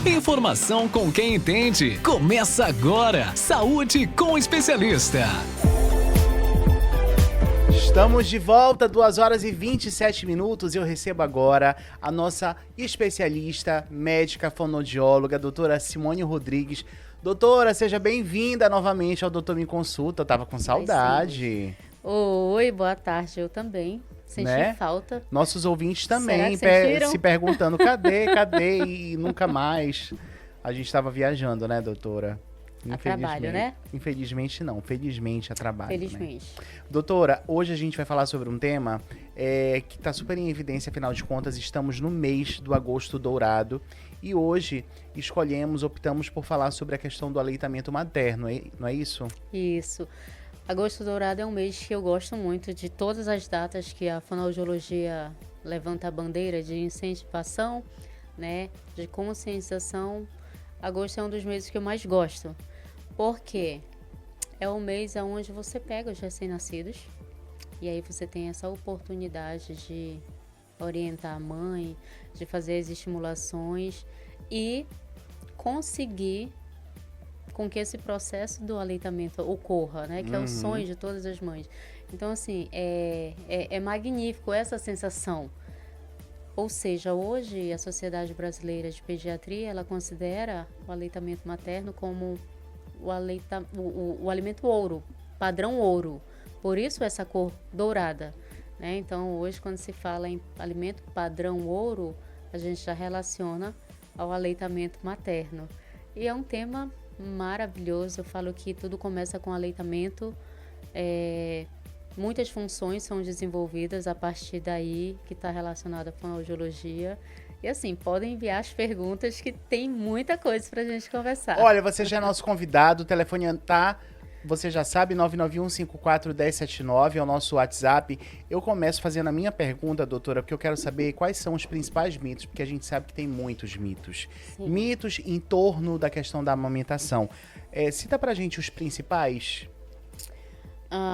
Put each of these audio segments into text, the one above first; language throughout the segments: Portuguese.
Informação com quem entende. Começa agora. Saúde com o especialista. Estamos de volta, 2 horas e 27 minutos. Eu recebo agora a nossa especialista, médica fonoaudióloga, a doutora Simone Rodrigues. Doutora, seja bem-vinda novamente ao Doutor Me Consulta. Eu tava com saudade. Oi, boa tarde. Eu também. Senti falta. Nossos ouvintes também se perguntando cadê e nunca mais. A gente estava viajando, né, doutora? A trabalho, né? Infelizmente não, felizmente a trabalho. Felizmente. Né? Doutora, hoje a gente vai falar sobre um tema que está super em evidência, afinal de contas, estamos no mês do Agosto Dourado e hoje optamos por falar sobre a questão do aleitamento materno, não é isso? Isso. Agosto Dourado é um mês que eu gosto muito de todas as datas que a fonoaudiologia levanta a bandeira de incentivação, né, de conscientização. Agosto é um dos meses que eu mais gosto, porque é o mês onde você pega os recém-nascidos e aí você tem essa oportunidade de orientar a mãe, de fazer as estimulações e conseguir com que esse processo do aleitamento ocorra, né? Que é o sonho de todas as mães. Então, assim, é magnífico essa sensação. Ou seja, hoje a Sociedade Brasileira de Pediatria, ela considera o aleitamento materno como o alimento ouro, padrão ouro. Por isso essa cor dourada, né? Então, hoje quando se fala em alimento padrão ouro, a gente já relaciona ao aleitamento materno. E é um tema maravilhoso. Eu falo que tudo começa com aleitamento. Muitas funções são desenvolvidas a partir daí, que está relacionada com a fonoaudiologia. E assim, podem enviar as perguntas que tem muita coisa para a gente conversar. Olha, você já é nosso convidado, o telefone tá, você já sabe, 991-54-1079 é o nosso WhatsApp. Eu começo fazendo a minha pergunta, doutora, porque eu quero saber quais são os principais mitos, porque a gente sabe que tem muitos mitos. Sim. Mitos em torno da questão da amamentação. Cita pra gente os principais.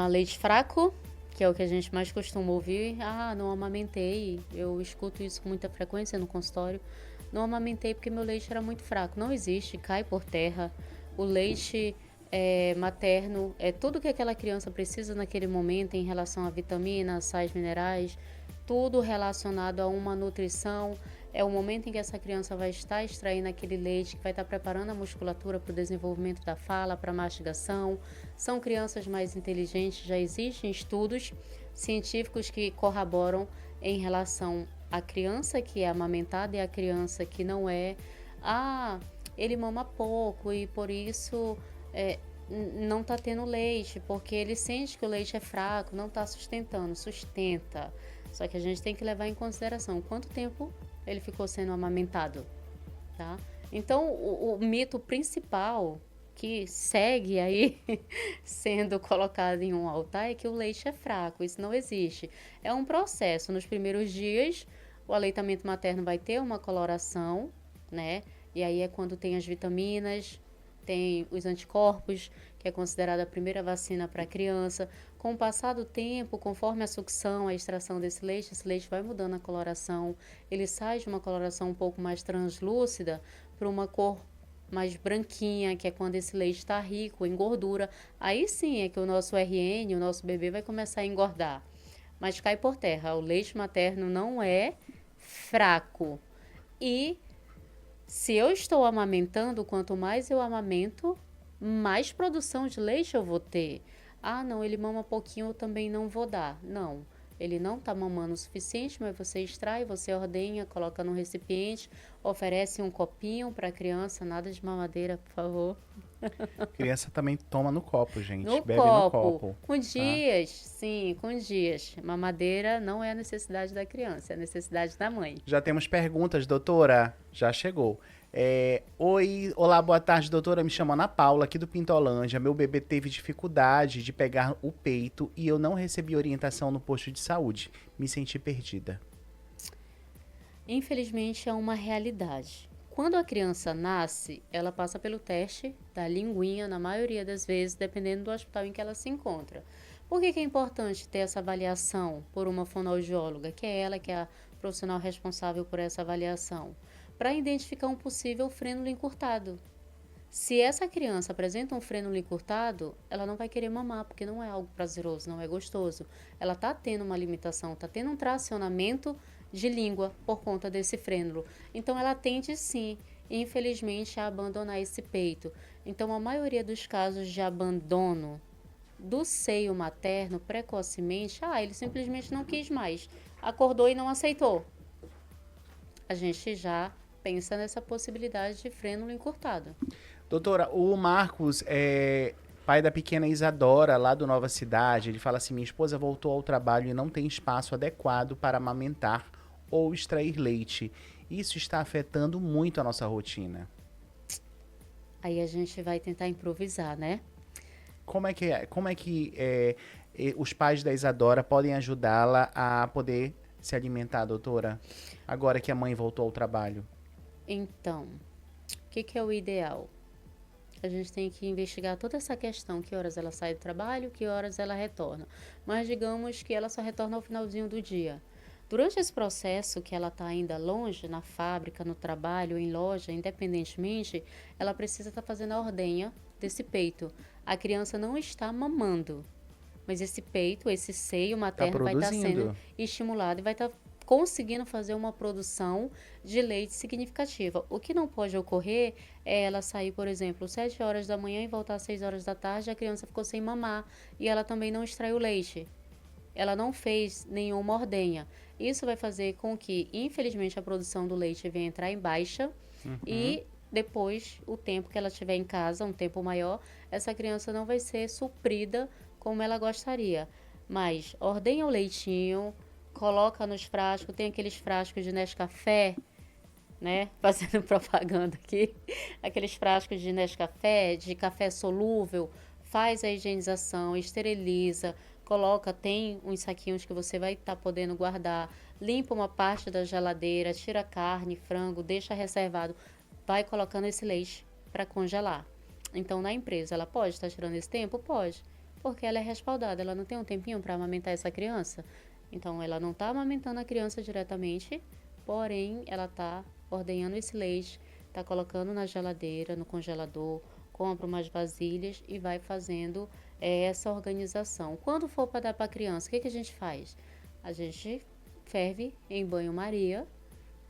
Leite fraco, que é o que a gente mais costuma ouvir. Não amamentei. Eu escuto isso com muita frequência no consultório. Não amamentei porque meu leite era muito fraco. Não existe, cai por terra. O leite materno é tudo que aquela criança precisa naquele momento em relação a vitaminas, sais minerais, tudo relacionado a uma nutrição. É o momento em que essa criança vai estar extraindo aquele leite, que vai estar preparando a musculatura para o desenvolvimento da fala, para a mastigação. São crianças mais inteligentes, já existem estudos científicos que corroboram em relação à criança que é amamentada e à criança que não é. Ele mama pouco e por isso não está tendo leite, porque ele sente que o leite é fraco, não está sustentando, sustenta. Só que a gente tem que levar em consideração quanto tempo ele ficou sendo amamentado, tá? Então, o mito principal que segue aí sendo colocado em um altar é que o leite é fraco. Isso não existe. É um processo. Nos primeiros dias, o aleitamento materno vai ter uma coloração, né? E aí é quando tem as vitaminas, tem os anticorpos, que é considerada a primeira vacina para a criança. Com o passar do tempo, conforme a sucção, a extração desse leite, esse leite vai mudando a coloração. Ele sai de uma coloração um pouco mais translúcida para uma cor mais branquinha, que é quando esse leite está rico em gordura. Aí sim é que o nosso RN, o nosso bebê, vai começar a engordar. Mas cai por terra. O leite materno não é fraco. E se eu estou amamentando, quanto mais eu amamento, mais produção de leite eu vou ter. Não, ele mama pouquinho, eu também não vou dar. Não, ele não está mamando o suficiente, mas você extrai, você ordenha, coloca no recipiente, oferece um copinho para a criança, nada de mamadeira, por favor. Criança também toma no copo, gente. Bebe no copo. Com dias, sim, com dias. Mamadeira não é a necessidade da criança, é a necessidade da mãe. Já temos perguntas, doutora? Já chegou. Olá, boa tarde, doutora. Me chamo Ana Paula, aqui do Pintolândia. Meu bebê teve dificuldade de pegar o peito e eu não recebi orientação no posto de saúde. Me senti perdida. Infelizmente, é uma realidade. Quando a criança nasce, ela passa pelo teste da linguinha, na maioria das vezes, dependendo do hospital em que ela se encontra. Por que é importante ter essa avaliação por uma fonoaudióloga, que é ela que é a profissional responsável por essa avaliação? para identificar um possível frênulo encurtado. Se essa criança apresenta um frênulo encurtado, ela não vai querer mamar, porque não é algo prazeroso, não é gostoso. Ela está tendo uma limitação, está tendo um tracionamento de língua por conta desse frênulo. Então, ela tende, sim, infelizmente, a abandonar esse peito. Então, a maioria dos casos de abandono do seio materno precocemente, ele simplesmente não quis mais, acordou e não aceitou. A gente já pensa nessa possibilidade de frênulo encurtado. Doutora, o Marcos pai da pequena Isadora, lá do Nova Cidade. Ele fala assim: minha esposa voltou ao trabalho e não tem espaço adequado para amamentar ou extrair leite. Isso está afetando muito a nossa rotina. Aí a gente vai tentar improvisar, né? Como é que os pais da Isadora podem ajudá-la a poder se alimentar, doutora? Agora que a mãe voltou ao trabalho. Então, o que é o ideal? A gente tem que investigar toda essa questão, que horas ela sai do trabalho, que horas ela retorna. Mas digamos que ela só retorna ao finalzinho do dia. Durante esse processo que ela está ainda longe, na fábrica, no trabalho, em loja, independentemente, ela precisa estar fazendo a ordenha desse peito. A criança não está mamando, mas esse peito, esse seio materno vai estar sendo estimulado e vai estar conseguindo fazer uma produção de leite significativa. O que não pode ocorrer é ela sair, por exemplo, 7 horas da manhã e voltar às 6 horas da tarde, a criança ficou sem mamar e ela também não extraiu leite. Ela não fez nenhuma ordenha. Isso vai fazer com que, infelizmente, a produção do leite venha entrar em baixa e depois, o tempo que ela estiver em casa, um tempo maior, essa criança não vai ser suprida como ela gostaria. Mas ordenha o leitinho, coloca nos frascos, tem aqueles frascos de Nescafé, né? Fazendo propaganda aqui. Aqueles frascos de Nescafé, de café solúvel, faz a higienização, esteriliza, coloca, tem uns saquinhos que você vai estar podendo guardar, limpa uma parte da geladeira, tira carne, frango, deixa reservado, vai colocando esse leite para congelar. Então, na empresa, ela pode estar tirando esse tempo? Pode, porque ela é respaldada, ela não tem um tempinho para amamentar essa criança. Então, ela não está amamentando a criança diretamente, porém, ela está ordenhando esse leite, está colocando na geladeira, no congelador, compra umas vasilhas e vai fazendo essa organização. Quando for para dar para a criança, o que a gente faz? A gente ferve em banho-maria,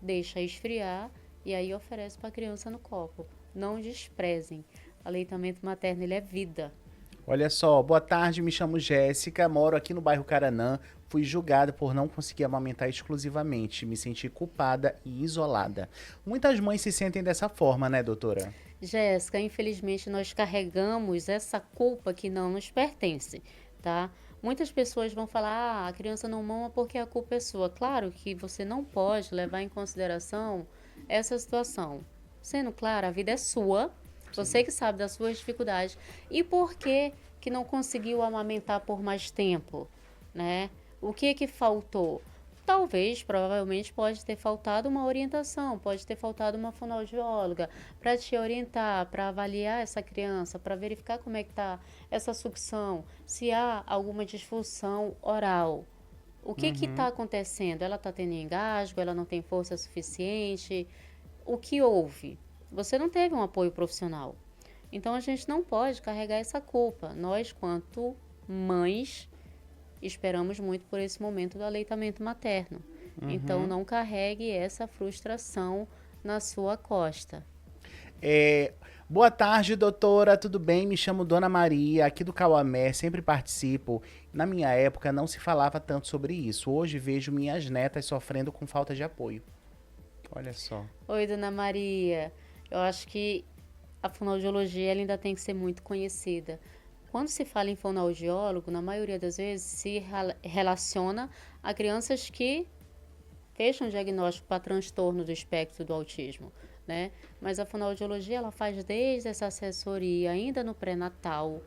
deixa esfriar e aí oferece para a criança no copo. Não desprezem. O aleitamento materno, ele é vida. Olha só, boa tarde, me chamo Jéssica, moro aqui no bairro Caranã, fui julgada por não conseguir amamentar exclusivamente, me senti culpada e isolada. Muitas mães se sentem dessa forma, né, doutora? Jéssica, infelizmente nós carregamos essa culpa que não nos pertence, tá? Muitas pessoas vão falar, a criança não mama porque a culpa é sua. Claro que você não pode levar em consideração essa situação. Sendo claro, a vida é sua, você que sabe das suas dificuldades. E por que não conseguiu amamentar por mais tempo, né? O que faltou? Talvez, provavelmente, pode ter faltado uma orientação, pode ter faltado uma fonoaudióloga para te orientar, para avaliar essa criança, para verificar como é que está essa sucção, se há alguma disfunção oral. O que está acontecendo? Ela está tendo engasgo, ela não tem força suficiente? O que houve? Você não teve um apoio profissional. Então, a gente não pode carregar essa culpa. Nós, quanto mães, esperamos muito por esse momento do aleitamento materno. Então, não carregue essa frustração na sua costa. Boa tarde, doutora, tudo bem? Me chamo Dona Maria, aqui do Cauamé, sempre participo. Na minha época, não se falava tanto sobre isso. Hoje, vejo minhas netas sofrendo com falta de apoio. Olha só. Oi, Dona Maria. Eu acho que a fonoaudiologia ela ainda tem que ser muito conhecida. Quando se fala em fonoaudiólogo, na maioria das vezes se relaciona a crianças que fecham diagnóstico para transtorno do espectro do autismo, né? Mas a fonoaudiologia ela faz desde essa assessoria ainda no pré-natal,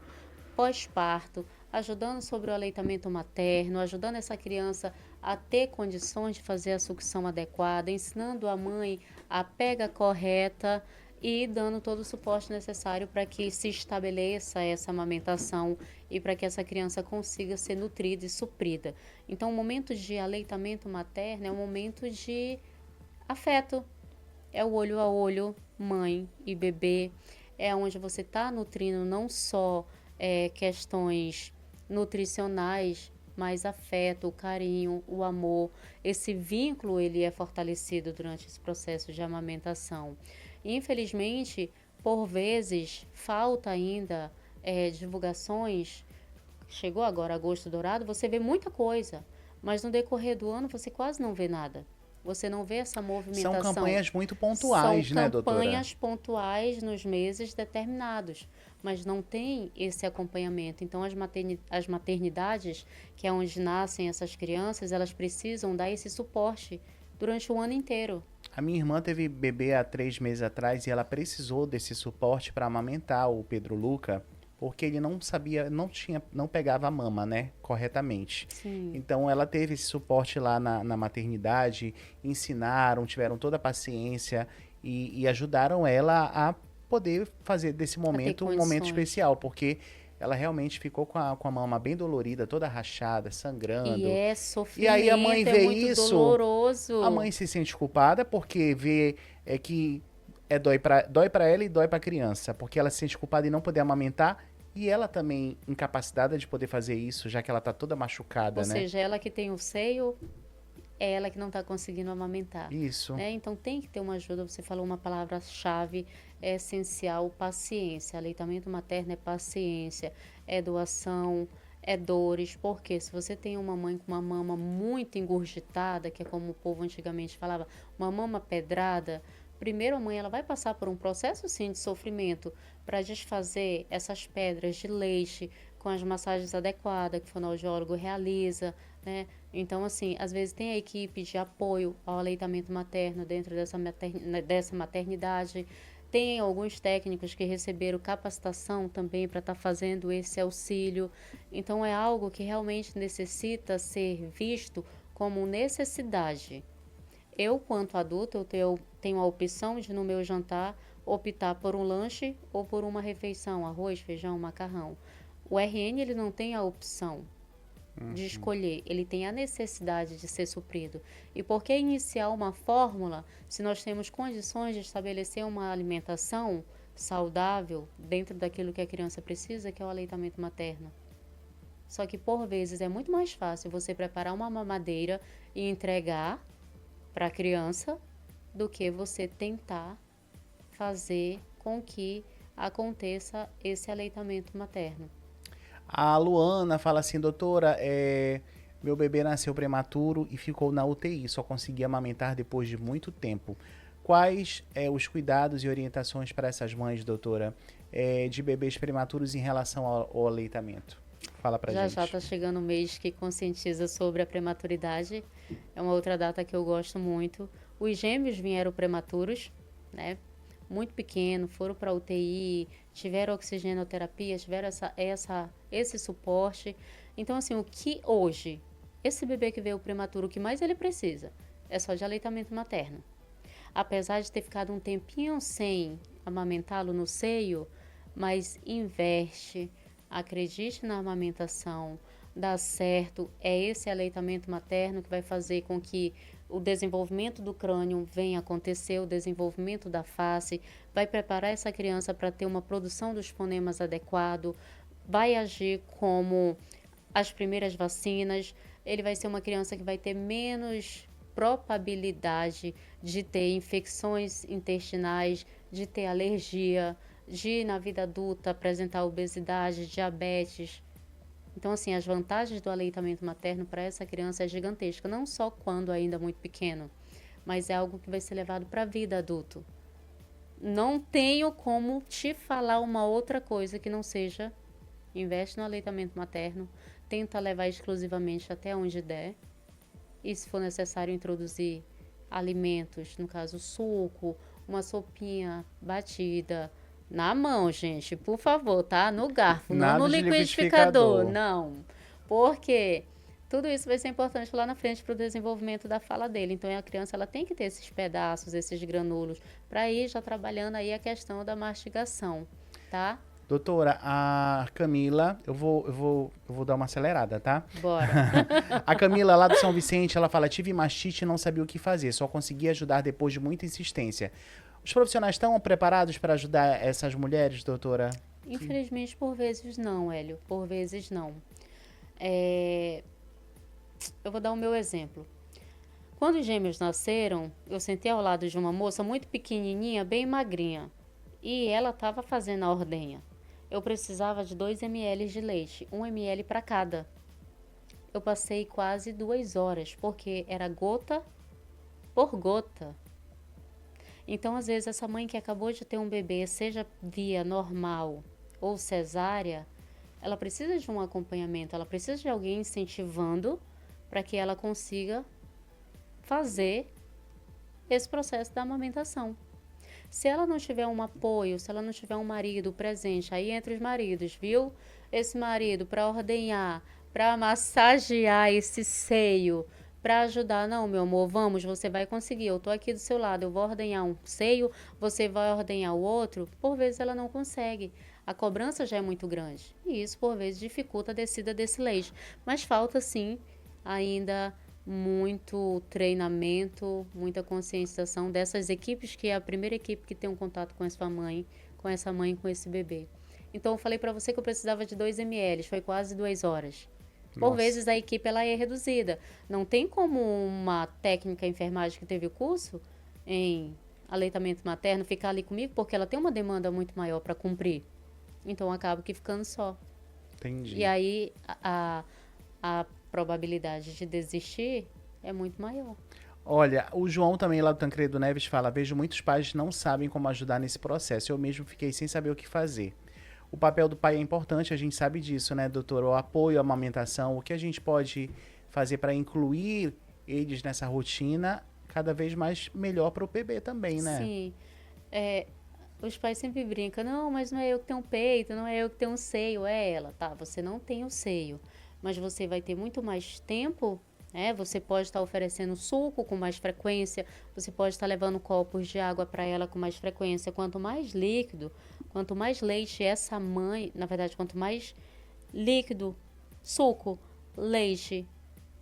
pós-parto, ajudando sobre o aleitamento materno, ajudando essa criança a ter condições de fazer a sucção adequada, ensinando a mãe a pega correta e dando todo o suporte necessário para que se estabeleça essa amamentação e para que essa criança consiga ser nutrida e suprida. Então, o momento de aleitamento materno é um momento de afeto, É o olho a olho, mãe e bebê. É onde você está nutrindo não só questões nutricionais, mas afeto, o carinho, o amor. Esse vínculo ele é fortalecido durante esse processo de amamentação. Infelizmente, por vezes, falta ainda divulgações. Chegou agora agosto dourado, você vê muita coisa, mas no decorrer do ano você quase não vê nada. Você não vê essa movimentação. São campanhas muito pontuais, né, doutora? São campanhas pontuais nos meses determinados, mas não tem esse acompanhamento. Então, as maternidades, que é onde nascem essas crianças, elas precisam dar esse suporte durante o ano inteiro. A minha irmã teve bebê há 3 meses atrás e ela precisou desse suporte para amamentar o Pedro Luca, porque ele não sabia, não pegava a mama, né, corretamente. Sim. Então ela teve esse suporte lá na maternidade, ensinaram, tiveram toda a paciência e ajudaram ela a poder fazer desse momento um momento especial, porque ela realmente ficou com a mama bem dolorida, toda rachada, sangrando. E é sofrimento, e aí a mãe vê muito isso, doloroso. a mãe se sente culpada porque vê que dói para ela e dói para a criança, porque ela se sente culpada em não poder amamentar e ela também incapacitada de poder fazer isso, já que ela tá toda machucada, Ou né? seja, ela que tem o seio, é ela que não está conseguindo amamentar. Isso. Né? Então tem que ter uma ajuda. Você falou uma palavra-chave, é essencial, paciência. Aleitamento materno é paciência, é doação, é dores. Porque se você tem uma mãe com uma mama muito engurgitada, que é como o povo antigamente falava, uma mama pedrada, primeiro a mãe ela vai passar por um processo sim de sofrimento para desfazer essas pedras de leite com as massagens adequadas que o fonoaudiólogo realiza, né? Então, assim, às vezes tem a equipe de apoio ao aleitamento materno dentro dessa maternidade. Tem alguns técnicos que receberam capacitação também para estar fazendo esse auxílio. Então, é algo que realmente necessita ser visto como necessidade. Eu, quanto adulta, eu tenho a opção de, no meu jantar, optar por um lanche ou por uma refeição, arroz, feijão, macarrão. O RN, ele não tem a opção de escolher, ele tem a necessidade de ser suprido. E por que iniciar uma fórmula se nós temos condições de estabelecer uma alimentação saudável dentro daquilo que a criança precisa, que é o aleitamento materno? Só que, por vezes, é muito mais fácil você preparar uma mamadeira e entregar para a criança do que você tentar fazer com que aconteça esse aleitamento materno. A Luana fala assim, doutora, meu bebê nasceu prematuro e ficou na UTI, só consegui amamentar depois de muito tempo. Quais os cuidados e orientações para essas mães, doutora, de bebês prematuros em relação ao aleitamento? Fala pra gente. Já está chegando o mês que conscientiza sobre a prematuridade. É uma outra data que eu gosto muito. Os gêmeos vieram prematuros, né? Muito pequeno, foram para UTI, tiveram oxigenoterapia, tiveram esse suporte. Então, assim, o que hoje, esse bebê que veio prematuro, o que mais ele precisa é só de aleitamento materno. Apesar de ter ficado um tempinho sem amamentá-lo no seio, mas investe, acredite na amamentação, dá certo, é esse aleitamento materno que vai fazer com que o desenvolvimento do crânio venha acontecer, o desenvolvimento da face, vai preparar essa criança para ter uma produção dos fonemas adequado, vai agir como as primeiras vacinas, ele vai ser uma criança que vai ter menos probabilidade de ter infecções intestinais, de ter alergia, de na vida adulta apresentar obesidade, diabetes. Então, assim, as vantagens do aleitamento materno para essa criança é gigantesca, não só quando ainda muito pequeno, mas é algo que vai ser levado para a vida adulto. Não tenho como te falar uma outra coisa que não seja investe no aleitamento materno, tenta levar exclusivamente até onde der, e se for necessário introduzir alimentos, no caso suco, uma sopinha batida, na mão, gente, por favor, tá? No garfo, Nada não no de liquidificador, liquidificador. não. Porque tudo isso vai ser importante lá na frente para o desenvolvimento da fala dele. Então, a criança ela tem que ter esses pedaços, esses granulos, para ir já trabalhando aí a questão da mastigação, tá? Doutora, a Camila, eu vou dar uma acelerada, tá? Bora. A Camila, lá do São Vicente, ela fala, tive mastite e não sabia o que fazer, só consegui ajudar depois de muita insistência. Os profissionais estão preparados para ajudar essas mulheres, doutora? Infelizmente, por vezes não, Hélio. Por vezes não. Eu vou dar o meu exemplo. Quando os gêmeos nasceram, eu sentei ao lado de uma moça muito pequenininha, bem magrinha. E ela estava fazendo a ordenha. Eu precisava de 2 ml de leite, 1 ml para cada. Eu passei quase 2 horas, porque era gota por gota. Então, às vezes, essa mãe que acabou de ter um bebê, seja via normal ou cesárea, ela precisa de um acompanhamento, ela precisa de alguém incentivando para que ela consiga fazer esse processo da amamentação. Se ela não tiver um apoio, se ela não tiver um marido presente, aí entre os maridos, viu? Esse marido para ordenhar, para massagear esse seio, para ajudar. Não, meu amor, vamos, você vai conseguir. Eu tô aqui do seu lado, eu vou ordenhar um seio, você vai ordenhar o outro. Por vezes ela não consegue. A cobrança já é muito grande. E isso, por vezes, dificulta a descida desse leite. Mas falta, sim, ainda muito treinamento, muita conscientização dessas equipes, que é a primeira equipe que tem um contato com essa mãe, com esse bebê. Então, eu falei para você que eu precisava de 2 ml, foi quase 2 horas. Por Nossa. vezes, a equipe ela é reduzida. Não tem como uma técnica enfermagem que teve o curso em aleitamento materno ficar ali comigo, porque ela tem uma demanda muito maior para cumprir. Então, acaba que ficando só. Entendi. E aí, a probabilidade de desistir é muito maior. Olha, o João também lá do Tancredo Neves fala, vejo muitos pais que não sabem como ajudar nesse processo. Eu mesmo fiquei sem saber o que fazer. O papel do pai é importante, a gente sabe disso, né, doutor? O apoio à amamentação, o que a gente pode fazer para incluir eles nessa rotina cada vez mais melhor para o bebê também, né? Sim. Os pais sempre brincam, não, mas não é eu que tenho peito, não é eu que tenho um seio, é ela. Tá, você não tem o seio, mas você vai ter muito mais tempo, né? Você pode estar oferecendo suco com mais frequência, você pode estar levando copos de água para ela com mais frequência. Quanto mais líquido, quanto mais leite essa mãe, na verdade, quanto mais líquido, suco, leite,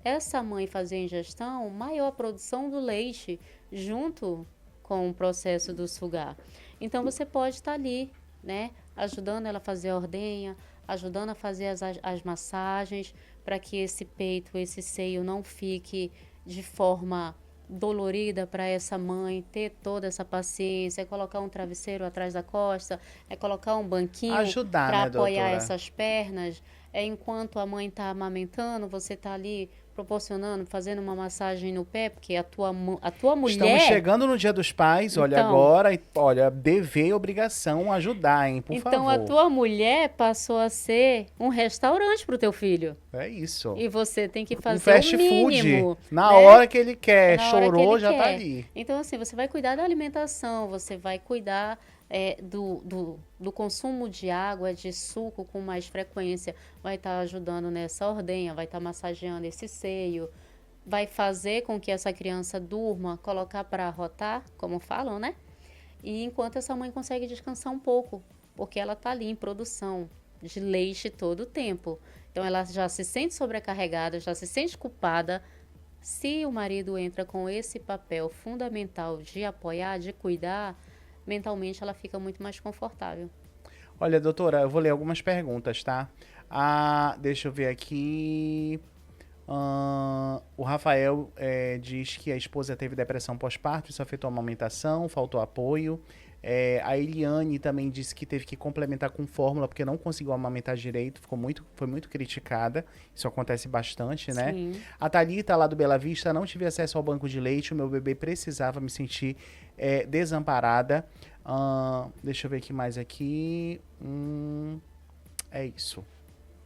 essa mãe fazer a ingestão, maior a produção do leite junto com o processo do sugar. Então, você pode estar ali, né, ajudando ela a fazer a ordenha, ajudando a fazer as massagens, para que esse peito, esse seio não fique de forma dolorida para essa mãe, ter toda essa paciência, é colocar um travesseiro atrás da costa, é colocar um banquinho Ajudar, para né, apoiar doutora? essas pernas, enquanto a mãe está amamentando, você está ali proporcionando, fazendo uma massagem no pé, porque a tua mulher... Estamos chegando no Dia dos Pais, olha Então, agora, olha, dever e obrigação ajudar, hein, por então favor. a tua mulher passou a ser um restaurante pro teu filho. É isso. E você tem que Um fazer fast o mínimo. food, na né? hora que ele quer, Na hora que chorou, ele já tá quer. ali. Então, assim, você vai cuidar da alimentação, você vai cuidar do consumo de água, de suco com mais frequência, vai estar ajudando nessa ordenha, vai estar massageando esse seio, vai fazer com que essa criança durma, colocar para arrotar, como falam, né? E enquanto essa mãe consegue descansar um pouco, porque ela está ali em produção de leite todo o tempo. Então, ela já se sente sobrecarregada, já se sente culpada. Se o marido entra com esse papel fundamental de apoiar, de cuidar, mentalmente ela fica muito mais confortável. Olha, doutora, eu vou ler algumas perguntas, tá? Deixa eu ver aqui. O Rafael diz que a esposa teve depressão pós-parto, isso afetou a amamentação, faltou apoio. A Eliane também disse que teve que complementar com fórmula porque não conseguiu amamentar direito, foi muito criticada. Isso acontece bastante, né? Sim. A Thalita, lá do Bela Vista, não tive acesso ao banco de leite, o meu bebê precisava me sentir desamparada. Deixa eu ver aqui mais aqui. É isso.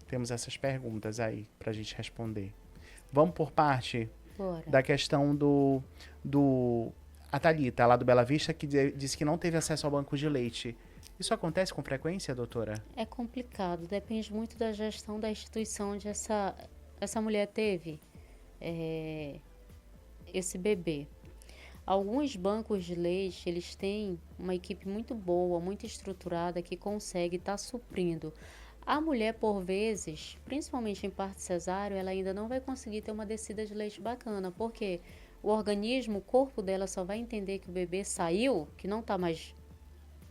Temos essas perguntas aí pra gente responder. Vamos por parte Bora. da questão a Thalita, lá do Bela Vista, que disse que não teve acesso ao banco de leite. Isso acontece com frequência, doutora? É complicado, depende muito da gestão da instituição onde essa mulher teve esse bebê. Alguns bancos de leite, eles têm uma equipe muito boa, muito estruturada, que consegue estar suprindo. A mulher, por vezes, principalmente em parto cesáreo, ela ainda não vai conseguir ter uma descida de leite bacana, porque o organismo, o corpo dela só vai entender que o bebê saiu, que não está mais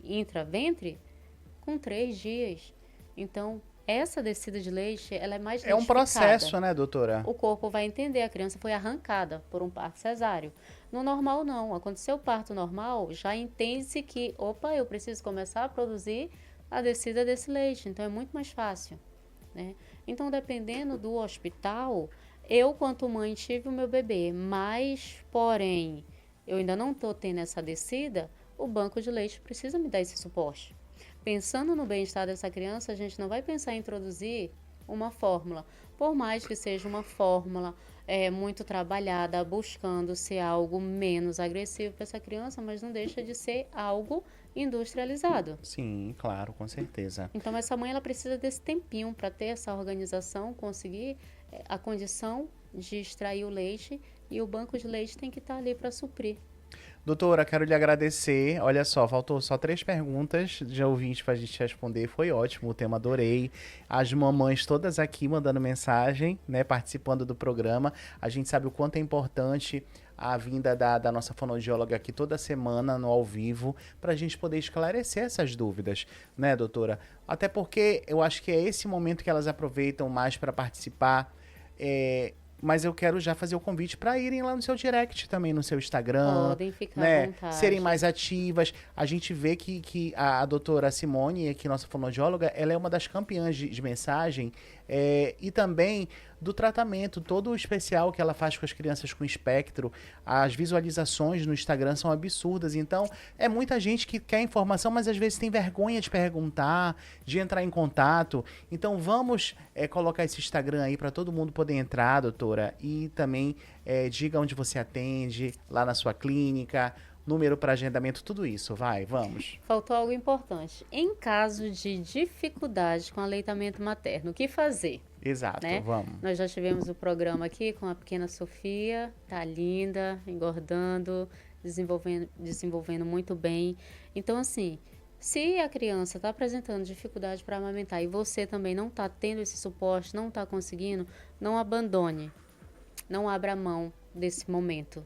intraventre, com 3 dias. Então, essa descida de leite, ela é mais É um lentificada. processo, né, doutora? O corpo vai entender, a criança foi arrancada por um parto cesáreo. No normal, não. Aconteceu o parto normal, já entende-se que, opa, eu preciso começar a produzir a descida desse leite. Então, é muito mais fácil, né? Então, dependendo do hospital, eu, quanto mãe, tive o meu bebê, mas, porém, eu ainda não estou tendo essa descida, o banco de leite precisa me dar esse suporte. Pensando no bem-estar dessa criança, a gente não vai pensar em introduzir uma fórmula, por mais que seja uma fórmula muito trabalhada, buscando ser algo menos agressivo para essa criança, mas não deixa de ser algo industrializado. Sim, claro, com certeza. Então, essa mãe ela precisa desse tempinho para ter essa organização, conseguir a condição de extrair o leite, e o banco de leite tem que estar ali para suprir. Doutora, quero lhe agradecer. Olha só, faltou só 3 perguntas de ouvinte pra gente responder. Foi ótimo o tema, adorei. As mamães todas aqui mandando mensagem, né, participando do programa. A gente sabe o quanto é importante a vinda da nossa fonoaudióloga aqui toda semana no ao vivo, pra gente poder esclarecer essas dúvidas, né, doutora? Até porque eu acho que é esse momento que elas aproveitam mais para participar. Mas eu quero já fazer o convite para irem lá no seu direct também, no seu Instagram. Podem ficar né? à vontade. Serem mais ativas. A gente vê que a doutora Simone, aqui nossa fonoaudióloga, ela é uma das campeãs de mensagem e também do tratamento todo o especial que ela faz com as crianças com espectro. As visualizações no Instagram são absurdas. Então, é muita gente que quer informação, mas às vezes tem vergonha de perguntar, de entrar em contato. Então, vamos colocar esse Instagram aí para todo mundo poder entrar, doutora. E também diga onde você atende, lá na sua clínica, número para agendamento, tudo isso. Vamos. Faltou algo importante. Em caso de dificuldade com aleitamento materno, o que fazer? Exato, Né? vamos. Nós já tivemos o programa aqui com a pequena Sofia, tá linda, engordando, desenvolvendo muito bem. Então, assim, se a criança está apresentando dificuldade para amamentar e você também não está tendo esse suporte, não está conseguindo, não abandone, não abra mão desse momento,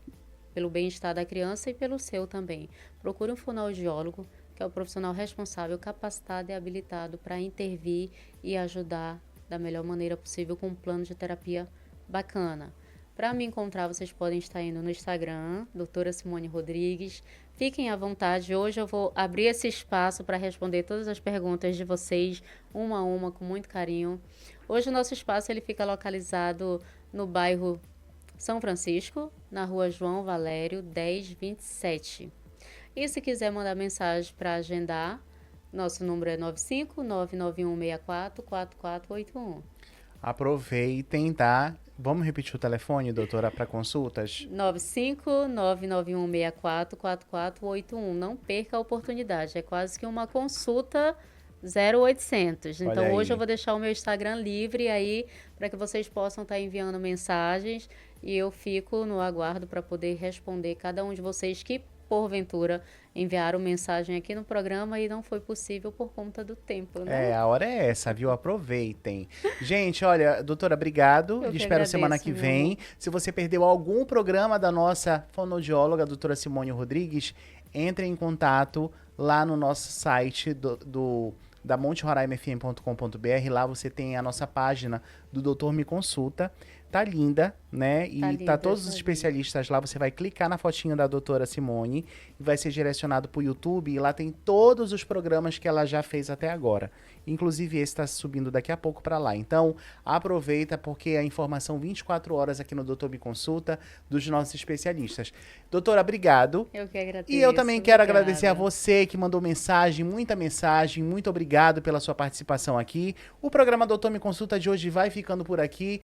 pelo bem-estar da criança e pelo seu também. Procure um fonoaudiólogo, que é o profissional responsável, capacitado e habilitado para intervir e ajudar da melhor maneira possível com um plano de terapia bacana. Para me encontrar, vocês podem estar indo no Instagram, doutora Simone Rodrigues. Fiquem à vontade. Hoje eu vou abrir esse espaço para responder todas as perguntas de vocês, uma a uma, com muito carinho. Hoje o nosso espaço ele fica localizado no bairro São Francisco, na rua João Valério, 1027. E se quiser mandar mensagem para agendar, nosso número é 95991644481. Aproveitem, tá? Vamos repetir o telefone, doutora, para consultas? 95991644481. Não perca a oportunidade, é quase que uma consulta 0800. Olha Então, hoje aí. eu vou deixar o meu Instagram livre aí para que vocês possam estar enviando mensagens e eu fico no aguardo para poder responder cada um de vocês que, porventura, enviaram mensagem aqui no programa e não foi possível por conta do tempo, né? A hora é essa, viu? Aproveitem. Gente, olha, doutora, obrigado. Eu Lhe que espero semana agradeço, que meu vem. amor. Se você perdeu algum programa da nossa fonoaudióloga, doutora Simone Rodrigues, entre em contato lá no nosso site da monteroraiofm.com.br. Lá você tem a nossa página do Doutor Me Consulta. Tá linda, né? E Tá tá linda, todos os tá especialistas lá. Você vai clicar na fotinha da doutora Simone e vai ser direcionado pro YouTube. E lá tem todos os programas que ela já fez até agora. Inclusive esse está subindo daqui a pouco para lá. Então, aproveita porque a informação 24 horas aqui no Doutor Me Consulta dos nossos especialistas. Doutora, obrigado. Eu que agradeço. E eu também quero obrigada. agradecer a você que mandou mensagem, muita mensagem. Muito obrigado pela sua participação aqui. O programa Doutor Me Consulta de hoje vai ficando por aqui.